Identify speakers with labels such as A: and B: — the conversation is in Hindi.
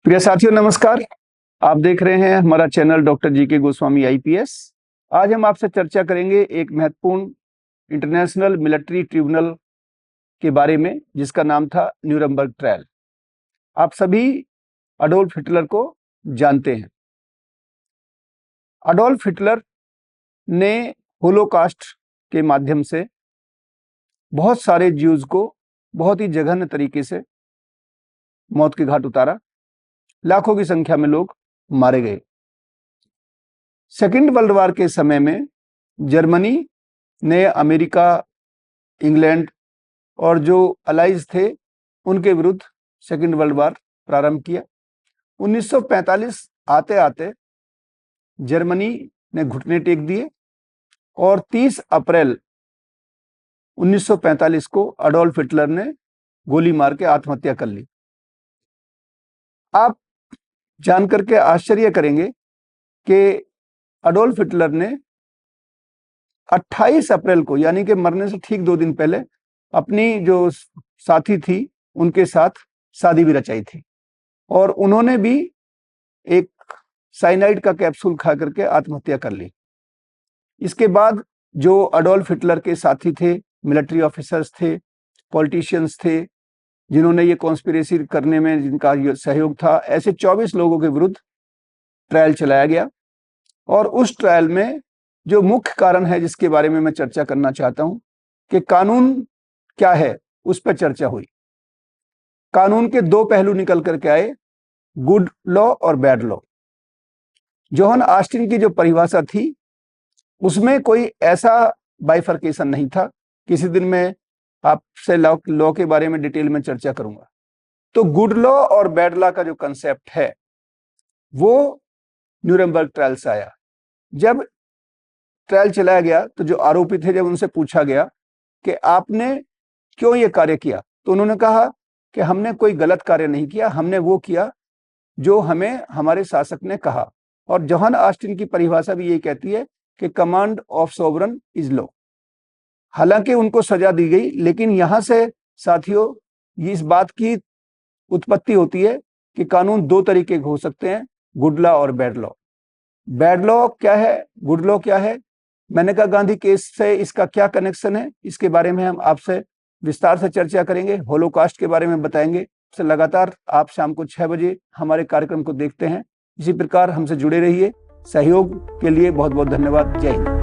A: प्रिय साथियों नमस्कार। आप देख रहे हैं हमारा channel doctor GK. Goswami IPS. आज हम आपसे चर्चा करेंगे एक महत्वपूर्ण इंटरनेशनल मिलिट्री ट्रिब्यूनल के बारे में जिसका नाम था न्यूरम्बर्ग ट्रायल। आप सभी अडोल्फ हिटलर को जानते हैं। अडोल्फ हिटलर ने होलोकास्ट के माध्यम से बहुत सारे ज्यूज को बहुत ही जघन्य तरीके से मौत के घाट उतारा। लाखों की संख्या में लोग मारे गए। सेकेंड वर्ल्ड वॉर के समय में जर्मनी ने अमेरिका, इंग्लैंड और जो अलाइज थे उनके विरुद्ध सेकेंड वर्ल्ड वॉर प्रारंभ किया। 1945 आते आते जर्मनी ने घुटने टेक दिए और 30 अप्रैल 1945 को अडोल्फ हिटलर ने गोली मार के आत्महत्या कर ली। आप जानकर के आश्चर्य करेंगे कि अडोल्फ हिटलर ने 28 अप्रैल को यानी कि मरने से ठीक 2 दिन पहले अपनी जो साथी थी उनके साथ शादी भी रचाई थी और उन्होंने भी एक साइनाइड का कैप्सूल खा करके आत्महत्या कर ली। इसके बाद जो अडोल्फ हिटलर के साथी थे, मिलिट्री ऑफिसर्स थे, पॉलिटिशियंस थे, जिन्होंने ये कॉन्स्पिरेसी करने में जिनका सहयोग था, ऐसे 24 लोगों के विरुद्ध ट्रायल चलाया गया। और उस ट्रायल में जो मुख्य कारण है जिसके बारे में मैं चर्चा करना चाहता हूं कि कानून क्या है, उस पर चर्चा हुई। कानून के 2 पहलू निकल करके आए, गुड लॉ और बैड लॉ। जोहन ऑस्टिन की जो परिभाषा थी उसमें कोई ऐसा बाइफर्केशन नहीं था। किसी दिन मैं आपसे लॉ के बारे में डिटेल में चर्चा करूंगा। तो गुड लॉ और बैड लॉ का जो कंसेप्ट है वो न्यूरम्बर्ग ट्रायल से आया। जब ट्रायल चलाया गया तो जो आरोपी थे, जब उनसे पूछा गया कि आपने क्यों ये कार्य किया, तो उन्होंने कहा कि हमने कोई गलत कार्य नहीं किया, हमने वो किया जो हमें हमारे शासक ने कहा। और जोहन ऑस्टिन की परिभाषा भी यही कहती है कि command of sovereign is law. हालांकि उनको सजा दी गई, लेकिन यहां से साथियों इस बात की उत्पत्ति होती है कि कानून 2 तरीके के हो सकते हैं, गुड लॉ और बैड लॉ। बैड लॉ क्या है, गुड लॉ क्या है, मेनका गांधी केस से इसका क्या कनेक्शन है, इसके बारे में हम आपसे विस्तार से चर्चा करेंगे। होलोकास्ट के बारे में बताएंगे। से लगातार आप शाम को 6 बजे हमारे कार्यक्रम को देखते हैं। इसी प्रकार हमसे जुड़े रहिए। सहयोग के लिए बहुत बहुत धन्यवाद। जय हिंद।